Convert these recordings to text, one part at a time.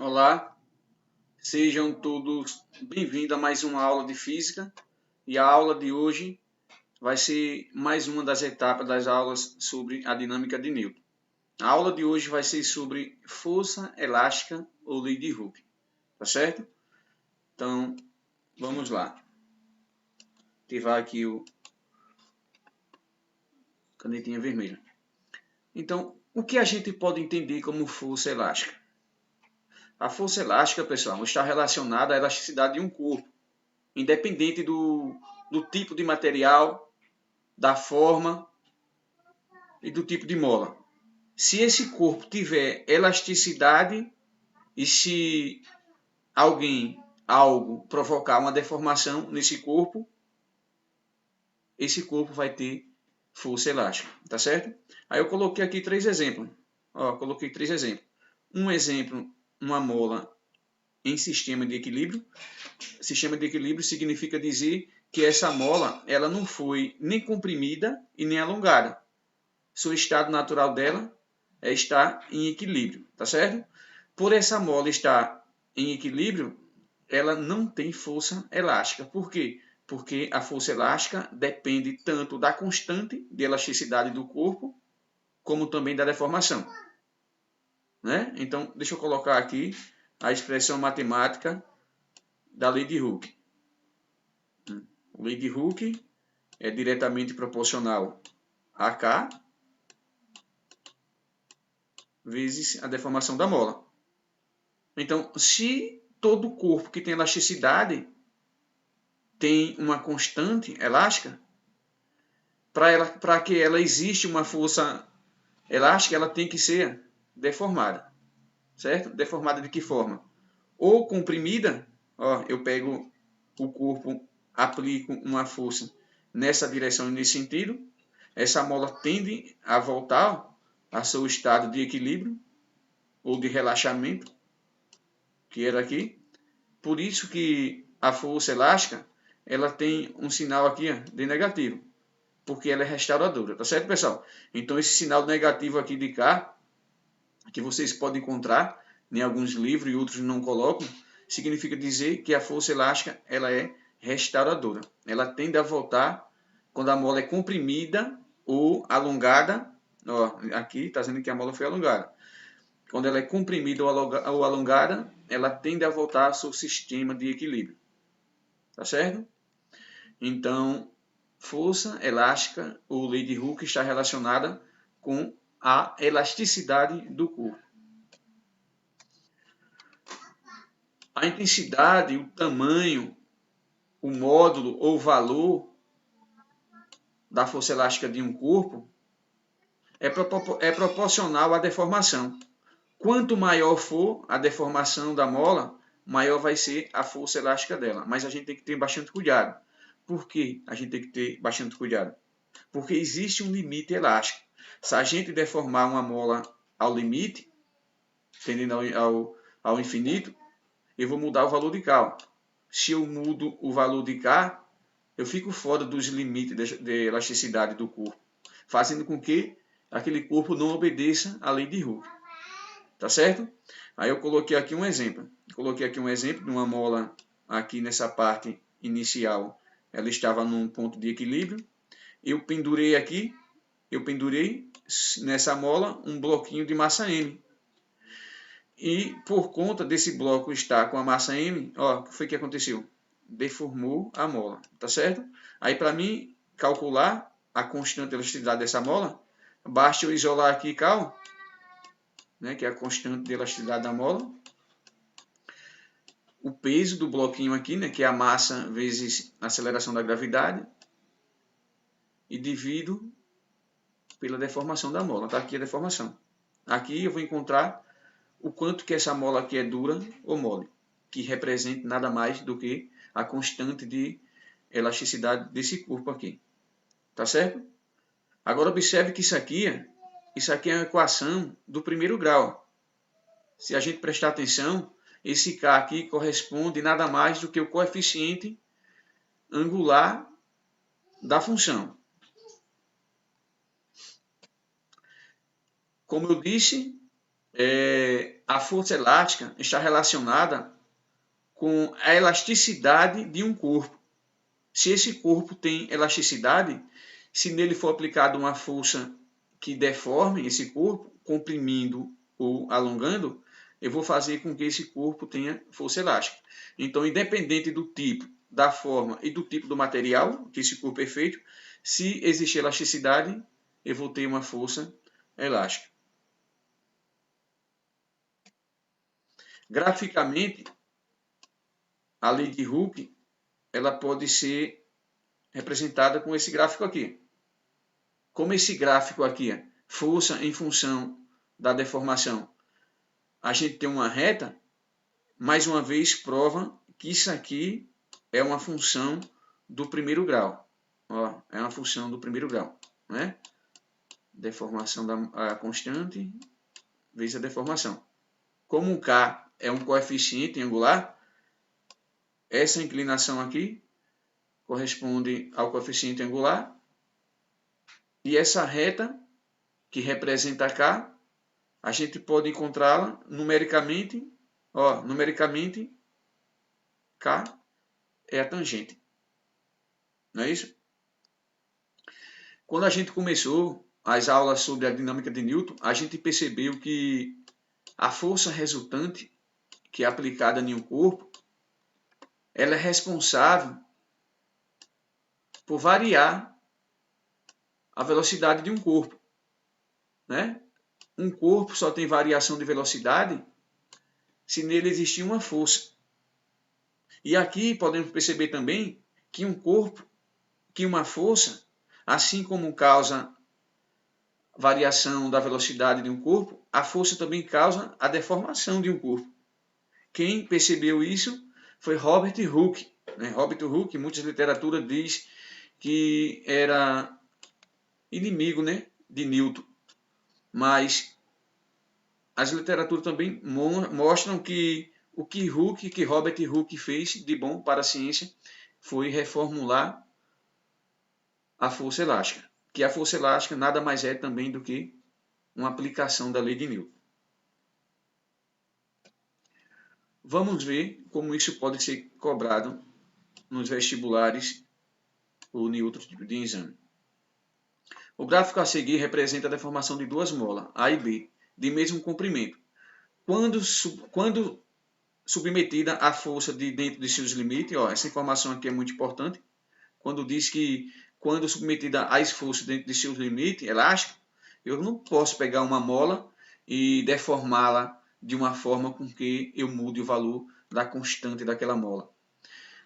Olá, sejam todos bem-vindos a mais uma aula de física. E a aula de hoje vai ser mais uma das etapas das aulas sobre a dinâmica de Newton. A aula de hoje vai ser sobre força elástica ou lei de Hooke, tá certo? Então, vamos lá. Ativar aqui o canetinha vermelha. Então, o que a gente pode entender como força elástica? A força elástica, pessoal, está relacionada à elasticidade de um corpo, independente do tipo de material, da forma e do tipo de mola. Se esse corpo tiver elasticidade e se algo provocar uma deformação nesse corpo, esse corpo vai ter força elástica, tá certo? Aí eu coloquei aqui três exemplos. Coloquei três exemplos. Um exemplo, uma mola em sistema de equilíbrio. Sistema de equilíbrio significa dizer que essa mola ela não foi nem comprimida e nem alongada. Seu estado natural dela é estar em equilíbrio, tá certo? Por essa mola estar em equilíbrio, ela não tem força elástica. Por quê? Porque a força elástica depende tanto da constante de elasticidade do corpo, como também da deformação. Né? Então, deixa eu colocar aqui a expressão matemática da lei de Hooke. A lei de Hooke é diretamente proporcional a K vezes a deformação da mola. Então, se todo corpo que tem elasticidade tem uma constante elástica, para que ela exista uma força elástica, ela tem que ser deformada. Certo? Deformada de que forma? Ou comprimida, eu pego o corpo, aplico uma força nessa direção e nesse sentido, essa mola tende a voltar a seu estado de equilíbrio ou de relaxamento, que era aqui. Por isso que a força elástica ela tem um sinal aqui de negativo, porque ela é restauradora, tá certo, pessoal? Então esse sinal negativo aqui de cá, que vocês podem encontrar em alguns livros e outros não colocam, significa dizer que a força elástica ela é restauradora. Ela tende a voltar quando a mola é comprimida ou alongada. Aqui está dizendo que a mola foi alongada. Quando ela é comprimida ou alongada, ela tende a voltar ao seu sistema de equilíbrio. Tá certo? Então, força elástica ou lei de Hooke está relacionada com a elasticidade do corpo. A intensidade, o tamanho, o módulo ou valor da força elástica de um corpo é proporcional à deformação. Quanto maior for a deformação da mola, maior vai ser a força elástica dela. Mas a gente tem que ter bastante cuidado. Por que a gente tem que ter bastante cuidado? Porque existe um limite elástico. Se a gente deformar uma mola ao limite, tendendo ao infinito, eu vou mudar o valor de K. Se eu mudo o valor de K, eu fico fora dos limites de elasticidade do corpo, fazendo com que aquele corpo não obedeça à lei de Hooke. Tá certo? Aí eu coloquei aqui um exemplo. Coloquei aqui um exemplo de uma mola aqui nessa parte inicial. Ela estava num ponto de equilíbrio. Eu pendurei nessa mola um bloquinho de massa M. E por conta desse bloco estar com a massa M, o que foi que aconteceu? Deformou a mola, tá certo? Aí para mim calcular a constante de elasticidade dessa mola, basta eu isolar aqui K, né, que é a constante de elasticidade da mola, o peso do bloquinho aqui, né, que é a massa vezes a aceleração da gravidade, e divido pela deformação da mola. Tá aqui a deformação. Aqui eu vou encontrar o quanto que essa mola aqui é dura ou mole, que representa nada mais do que a constante de elasticidade desse corpo aqui. Tá certo? Agora observe que isso aqui é uma equação do primeiro grau. Se a gente prestar atenção, esse K aqui corresponde nada mais do que o coeficiente angular da função. Como eu disse, a a força elástica está relacionada com a elasticidade de um corpo. Se esse corpo tem elasticidade, se nele for aplicada uma força que deforme esse corpo, comprimindo ou alongando, eu vou fazer com que esse corpo tenha força elástica. Então, independente do tipo, da forma e do tipo do material que esse corpo é feito, se existir elasticidade, eu vou ter uma força elástica. Graficamente, a lei de Hooke ela pode ser representada com esse gráfico aqui. Como esse gráfico aqui é força em função da deformação, a gente tem uma reta, mais uma vez prova que isso aqui é uma função do primeiro grau. Ó, é uma função do primeiro grau, né? Deformação da constante vezes a deformação. Como o K é um coeficiente angular, essa inclinação aqui corresponde ao coeficiente angular e essa reta que representa K, a gente pode encontrá-la numericamente. Ó, numericamente, K é a tangente. Não é isso? Quando a gente começou as aulas sobre a dinâmica de Newton, a gente percebeu que a força resultante que é aplicada em um corpo, ela é responsável por variar a velocidade de um corpo, né? Um corpo só tem variação de velocidade se nele existir uma força. E aqui podemos perceber também que um corpo, que uma força, assim como causa variação da velocidade de um corpo, a força também causa a deformação de um corpo. Quem percebeu isso foi Robert Hooke. Né? Robert Hooke, muitas literaturas diz que era inimigo, né, de Newton, mas as literaturas também mostram que o que Robert Hooke fez de bom para a ciência foi reformular a força elástica, que a força elástica nada mais é também do que uma aplicação da lei de Newton. Vamos ver como isso pode ser cobrado nos vestibulares ou em outro tipo de exame. O gráfico a seguir representa a deformação de duas molas, A e B, de mesmo comprimento. Quando submetida à força de dentro de seus limites, ó, essa informação aqui é muito importante, quando diz que quando submetida a esforço dentro de seus limites elásticos, eu não posso pegar uma mola e deformá-la de uma forma com que eu mude o valor da constante daquela mola.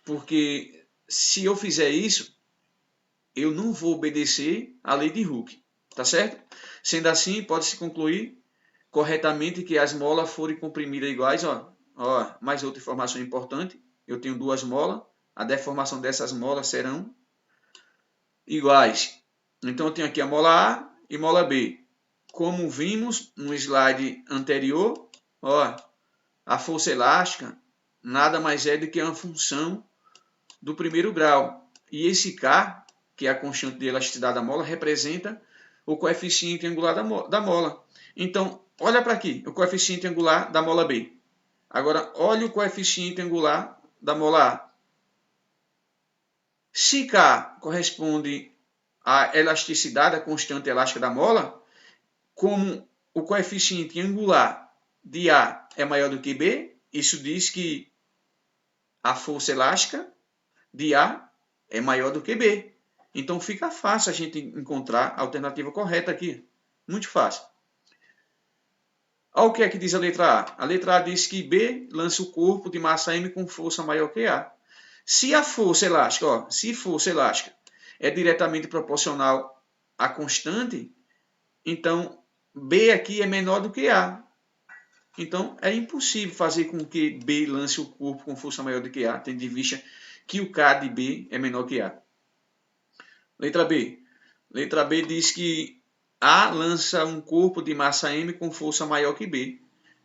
Porque se eu fizer isso, eu não vou obedecer à lei de Hooke, tá certo? Sendo assim, pode-se concluir corretamente que as molas forem comprimidas iguais, ó, mais outra informação importante, eu tenho duas molas, a deformação dessas molas serão iguais. Então eu tenho aqui a mola A e mola B. Como vimos no slide anterior, ó, a força elástica nada mais é do que uma função do primeiro grau. E esse K, que é a constante de elasticidade da mola, representa o coeficiente angular da mola. Então, olha para aqui, o coeficiente angular da mola B. Agora, olha o coeficiente angular da mola A. Se K corresponde à elasticidade, a constante elástica da mola, como o coeficiente angular de A é maior do que B, isso diz que a força elástica de A é maior do que B. Então fica fácil a gente encontrar a alternativa correta aqui. Muito fácil. Olha o que é que diz a letra A. A letra A diz que B lança o corpo de massa M com força maior que A. Se a força elástica, ó, se força elástica é diretamente proporcional à constante, então B aqui é menor do que A. Então é impossível fazer com que B lance o corpo com força maior do que A, tendo em vista que o K de B é menor que A. Letra B. Letra B diz que A lança um corpo de massa M com força maior que B.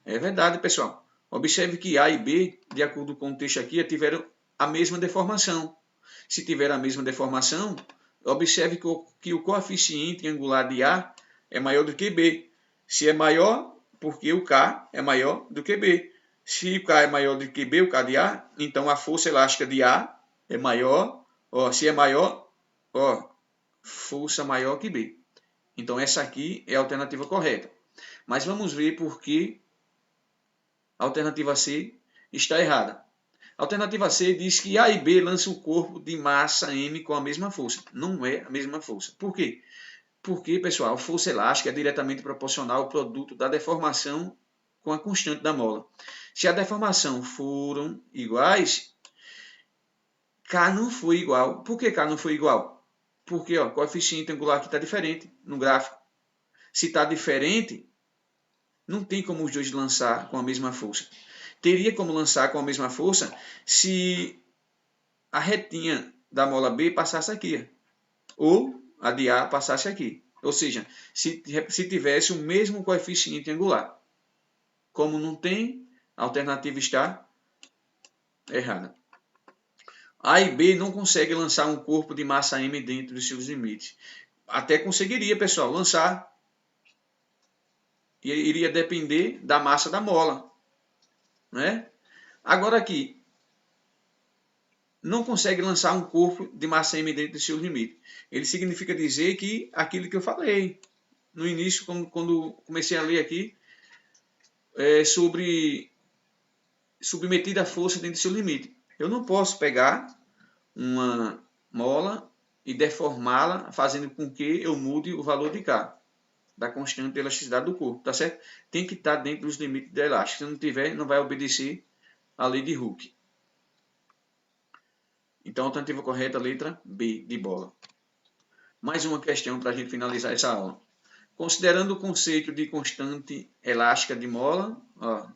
É verdade, pessoal. Observe que A e B, de acordo com o texto aqui, tiveram a mesma deformação. Se tiver a mesma deformação, observe que o coeficiente angular de A é maior do que B. Se é maior, porque o K é maior do que B. Se o K é maior do que B, o K de A, então a força elástica de A é maior, se é maior, força maior que B. Então essa aqui é a alternativa correta. Mas vamos ver por que a alternativa C está errada. A alternativa C diz que A e B lançam o corpo de massa M com a mesma força. Não é a mesma força. Por quê? Porque, pessoal, a força elástica é diretamente proporcional ao produto da deformação com a constante da mola. Se a deformação foram iguais, K não foi igual. Por que K não foi igual? Porque o coeficiente angular aqui está diferente no gráfico. Se está diferente, não tem como os dois lançar com a mesma força. Teria como lançar com a mesma força se a retinha da mola B passasse aqui, ou a de A passasse aqui. Ou seja, se tivesse o mesmo coeficiente angular. Como não tem, a alternativa está errada. A e B não conseguem lançar um corpo de massa M dentro dos seus limites. Até conseguiria, pessoal, lançar. E iria depender da massa da mola. Né? Agora aqui, não consegue lançar um corpo de massa M dentro dos seus limites. Ele significa dizer que aquilo que eu falei no início, quando comecei a ler aqui, sobre submetida à força dentro do seu limite. Eu não posso pegar uma mola e deformá-la, fazendo com que eu mude o valor de K, da constante de elasticidade do corpo, tá certo? Tem que estar dentro dos limites da elástica. Se não tiver, não vai obedecer à lei de Hooke. Então, a alternativa correta, letra B, de bola. Mais uma questão para a gente finalizar essa aula. Considerando o conceito de constante elástica de mola,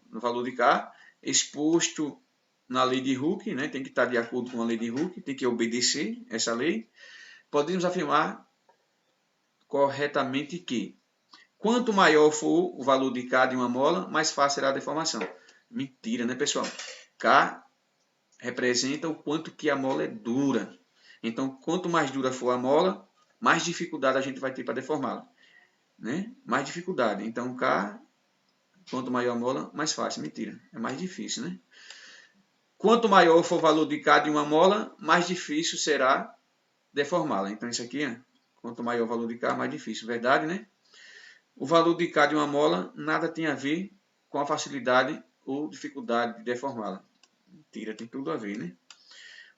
no valor de K, exposto na lei de Hooke, né, tem que estar de acordo com a lei de Hooke, tem que obedecer essa lei, podemos afirmar corretamente que quanto maior for o valor de K de uma mola, mais fácil será a deformação. Mentira, né, pessoal? K representa o quanto que a mola é dura. Então, quanto mais dura for a mola, mais dificuldade a gente vai ter para deformá-la. Né? Mais dificuldade. Então, K, quanto maior a mola, mais fácil. Mentira, é mais difícil, né? Quanto maior for o valor de K de uma mola, mais difícil será deformá-la. Então, isso aqui, quanto maior o valor de K, mais difícil. Verdade, né? O valor de K de uma mola nada tem a ver com a facilidade ou dificuldade de deformá-la. Mentira, tem tudo a ver, né?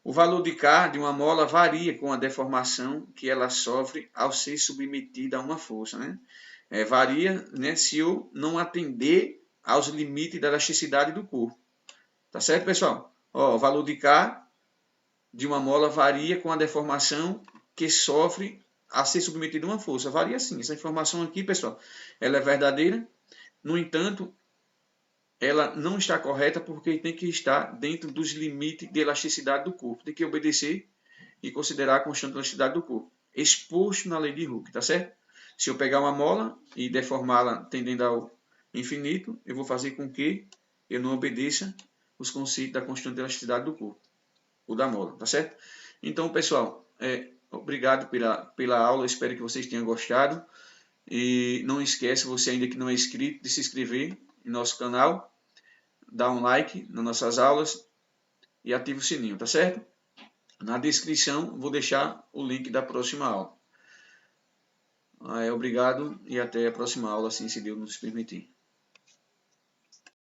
O valor de K de uma mola varia com a deformação que ela sofre ao ser submetida a uma força, né? Varia, né, se eu não atender aos limites da elasticidade do corpo. Tá certo, pessoal? O valor de K de uma mola varia com a deformação que sofre a ser submetida a uma força. Varia sim. Essa informação aqui, pessoal, ela é verdadeira. No entanto, ela não está correta porque tem que estar dentro dos limites de elasticidade do corpo. Tem que obedecer e considerar a constante de elasticidade do corpo, exposto na lei de Hooke, tá certo? Se eu pegar uma mola e deformá-la tendendo ao infinito, eu vou fazer com que eu não obedeça os conceitos da constante de elasticidade do corpo, ou da mola, tá certo? Então, pessoal, obrigado pela aula, espero que vocês tenham gostado. E não esquece, você ainda que não é inscrito, de se inscrever em nosso canal, dar um like nas nossas aulas e ativa o sininho, tá certo? Na descrição vou deixar o link da próxima aula. Obrigado e até a próxima aula, assim se Deus nos permitir.